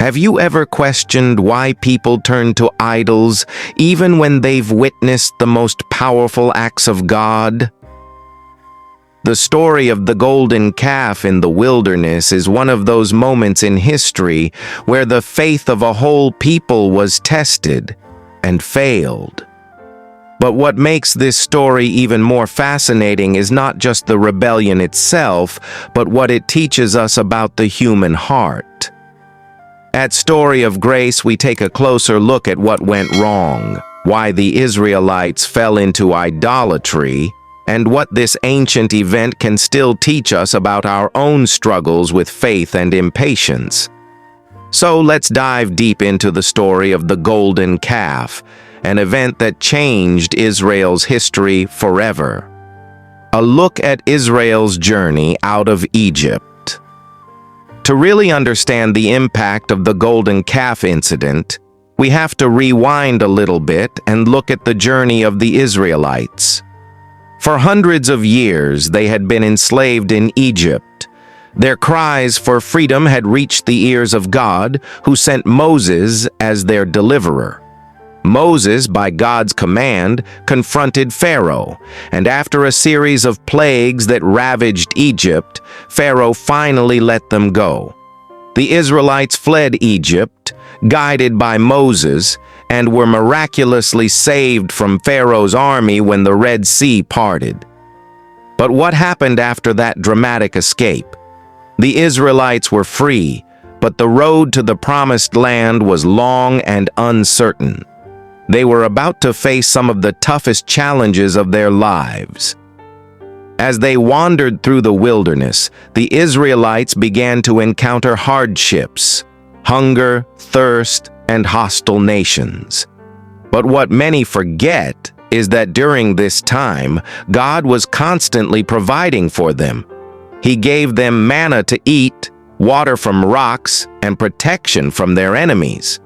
Have you ever questioned why people turn to idols even when they've witnessed the most powerful acts of God? The story of the golden calf in the wilderness is one of those moments in history where the faith of a whole people was tested and failed. But what makes this story even more fascinating is not just the rebellion itself, but what it teaches us about the human heart. At Story of Grace, we take a closer look at what went wrong, why the Israelites fell into idolatry, and what this ancient event can still teach us about our own struggles with faith and impatience. So let's dive deep into the story of the golden calf, an event that changed Israel's history forever. A look at Israel's journey out of Egypt. To really understand the impact of the golden calf incident, we have to rewind a little bit and look at the journey of the Israelites. For hundreds of years, they had been enslaved in Egypt. Their cries for freedom had reached the ears of God, who sent Moses as their deliverer. Moses, by God's command, confronted Pharaoh, and after a series of plagues that ravaged Egypt, Pharaoh finally let them go. The Israelites fled Egypt, guided by Moses, and were miraculously saved from Pharaoh's army when the Red Sea parted. But what happened after that dramatic escape? The Israelites were free, but the road to the Promised Land was long and uncertain. They were about to face some of the toughest challenges of their lives. As they wandered through the wilderness, the Israelites began to encounter hardships, hunger, thirst, and hostile nations. But what many forget is that during this time, God was constantly providing for them. He gave them manna to eat, water from rocks, and protection from their enemies.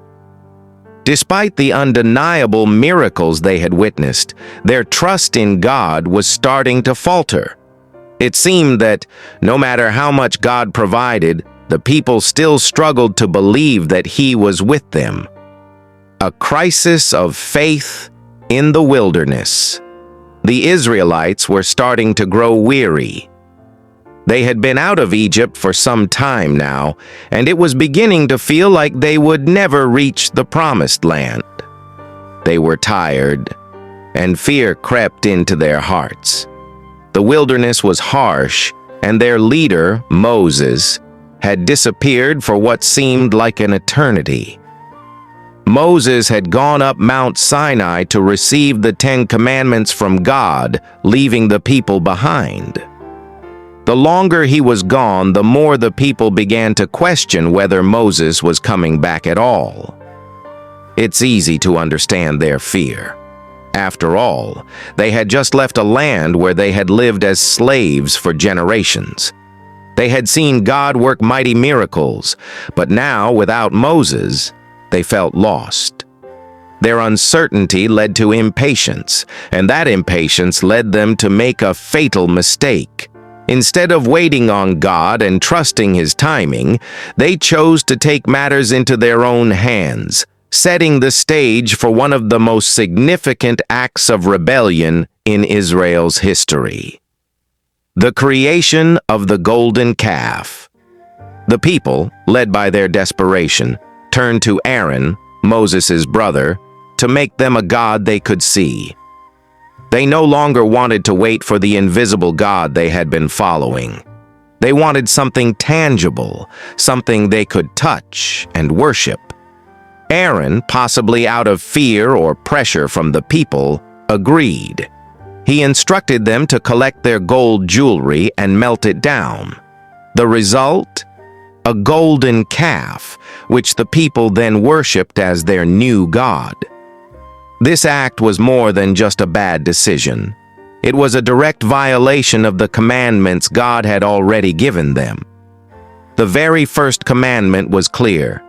Despite the undeniable miracles they had witnessed, their trust in God was starting to falter. It seemed that no matter how much God provided, the people still struggled to believe that He was with them. A crisis of faith in the wilderness. The Israelites were starting to grow weary. They had been out of Egypt for some time now, and it was beginning to feel like they would never reach the Promised Land. They were tired, and fear crept into their hearts. The wilderness was harsh, and their leader, Moses, had disappeared for what seemed like an eternity. Moses had gone up Mount Sinai to receive the 10 Commandments from God, leaving the people behind. The longer he was gone, the more the people began to question whether Moses was coming back at all. It's easy to understand their fear. After all, they had just left a land where they had lived as slaves for generations. They had seen God work mighty miracles, but now, without Moses, they felt lost. Their uncertainty led to impatience, and that impatience led them to make a fatal mistake. Instead of waiting on God and trusting His timing, they chose to take matters into their own hands, setting the stage for one of the most significant acts of rebellion in Israel's history. The creation of the golden calf. The people, led by their desperation, turned to Aaron, Moses' brother, to make them a god they could see. They no longer wanted to wait for the invisible God they had been following. They wanted something tangible, something they could touch and worship. Aaron, possibly out of fear or pressure from the people, agreed. He instructed them to collect their gold jewelry and melt it down. The result? A golden calf, which the people then worshipped as their new god. This act was more than just a bad decision. It was a direct violation of the commandments God had already given them. The very first commandment was clear: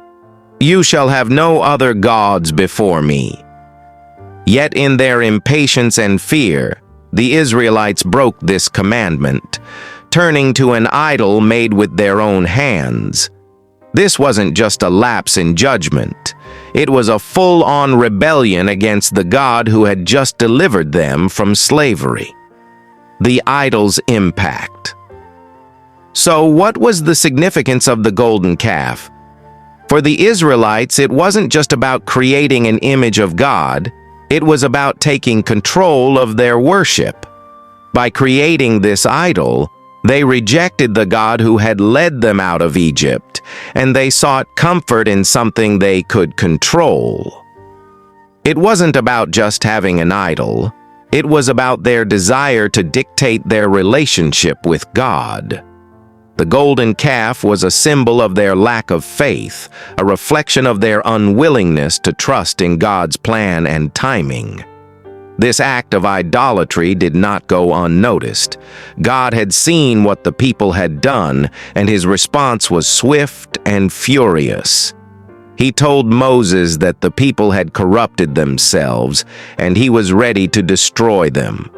"You shall have no other gods before me." Yet in their impatience and fear, the Israelites broke this commandment, turning to an idol made with their own hands. This wasn't just a lapse in judgment. It was a full-on rebellion against the God who had just delivered them from slavery. The idol's impact. So what was the significance of the golden calf? For the Israelites, it wasn't just about creating an image of God, it was about taking control of their worship. By creating this idol, they rejected the God who had led them out of Egypt, and they sought comfort in something they could control. It wasn't about just having an idol, it was about their desire to dictate their relationship with God. The golden calf was a symbol of their lack of faith, a reflection of their unwillingness to trust in God's plan and timing. This act of idolatry did not go unnoticed. God had seen what the people had done, and his response was swift and furious. He told Moses that the people had corrupted themselves, and he was ready to destroy them.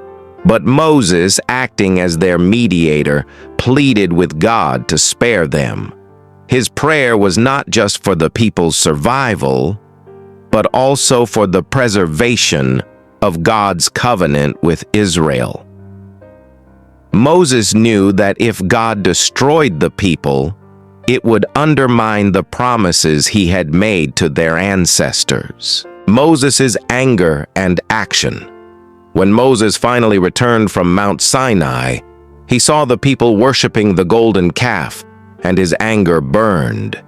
But Moses, acting as their mediator, pleaded with God to spare them. His prayer was not just for the people's survival, but also for the preservation of God's covenant with Israel. Moses knew that if God destroyed the people, it would undermine the promises he had made to their ancestors. Moses' anger and action. When Moses finally returned from Mount Sinai, he saw the people worshiping the golden calf, and his anger burned.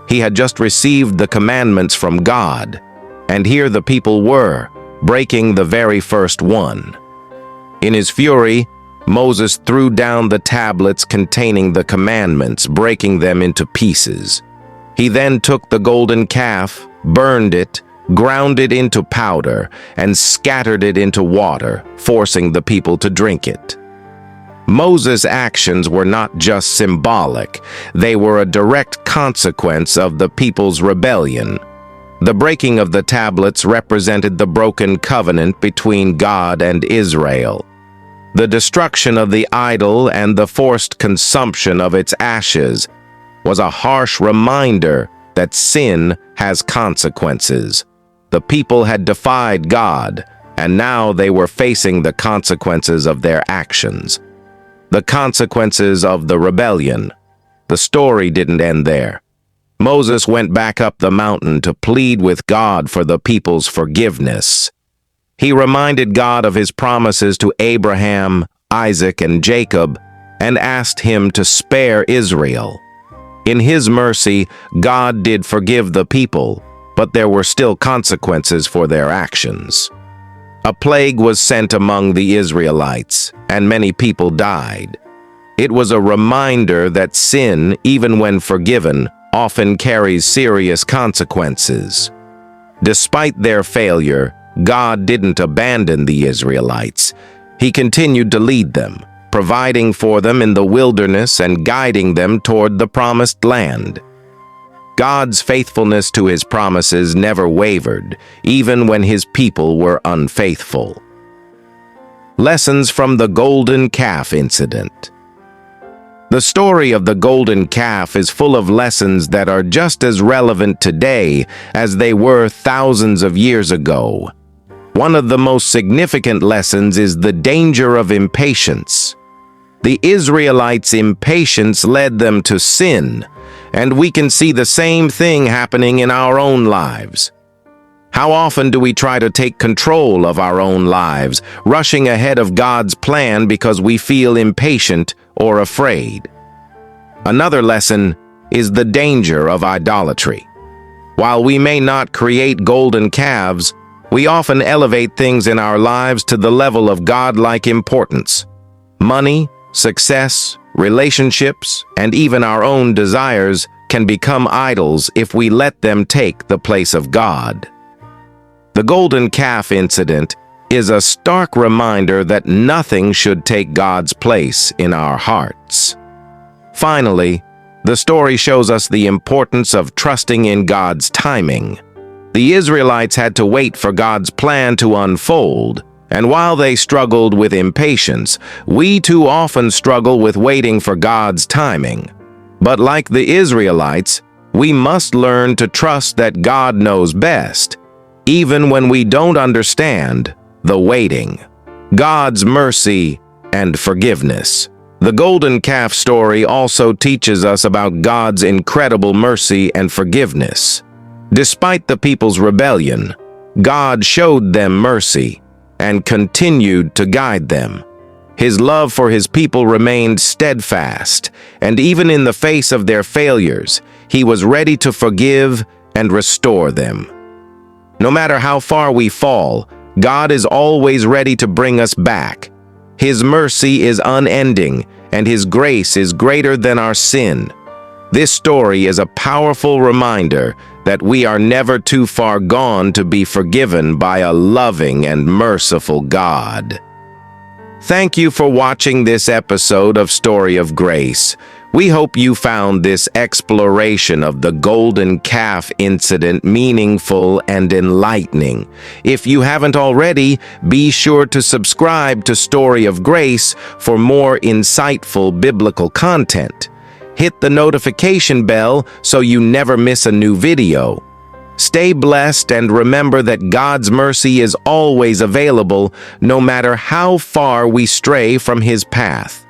He had just received the commandments from God, and here the people were, breaking the very first one. In his fury, Moses threw down the tablets containing the commandments, breaking them into pieces. He then took the golden calf, burned it, ground it into powder, and scattered it into water, forcing the people to drink it. Moses' actions were not just symbolic, they were a direct consequence of the people's rebellion. The breaking of the tablets represented the broken covenant between God and Israel. The destruction of the idol and the forced consumption of its ashes was a harsh reminder that sin has consequences. The people had defied God, and now they were facing the consequences of their actions. The consequences of the rebellion. The story didn't end there. Moses went back up the mountain to plead with God for the people's forgiveness. He reminded God of his promises to Abraham, Isaac, and Jacob, and asked him to spare Israel. In his mercy, God did forgive the people, but there were still consequences for their actions. A plague was sent among the Israelites, and many people died. It was a reminder that sin, even when forgiven, often carries serious consequences. Despite their failure, God didn't abandon the Israelites. He continued to lead them, providing for them in the wilderness and guiding them toward the promised land. God's faithfulness to his promises never wavered, even when his people were unfaithful. Lessons from the golden calf incident. The story of the golden calf is full of lessons that are just as relevant today as they were thousands of years ago. One of the most significant lessons is the danger of impatience. The Israelites' impatience led them to sin, and we can see the same thing happening in our own lives. How often do we try to take control of our own lives, rushing ahead of God's plan because we feel impatient or afraid? Another lesson is the danger of idolatry. While we may not create golden calves, we often elevate things in our lives to the level of godlike importance. Money, success, relationships, and even our own desires can become idols if we let them take the place of God. The golden calf incident is a stark reminder that nothing should take God's place in our hearts. Finally, the story shows us the importance of trusting in God's timing. The Israelites had to wait for God's plan to unfold, and while they struggled with impatience, we too often struggle with waiting for God's timing. But like the Israelites, We must learn to trust that God knows best, even when we don't understand the waiting. God's mercy and forgiveness. The golden calf story also teaches us about God's incredible mercy and forgiveness. Despite the people's rebellion, God showed them mercy and continued to guide them. His love for his people remained steadfast, and even in the face of their failures, he was ready to forgive and restore them. No matter how far we fall, God is always ready to bring us back. His mercy is unending, and his grace is greater than our sin. This story is a powerful reminder that we are never too far gone to be forgiven by a loving and merciful God. Thank you for watching this episode of Story of Grace. We hope you found this exploration of the golden calf incident meaningful and enlightening. If you haven't already, be sure to subscribe to Story of Grace for more insightful biblical content. Hit the notification bell so you never miss a new video. Stay blessed and remember that God's mercy is always available, no matter how far we stray from his path.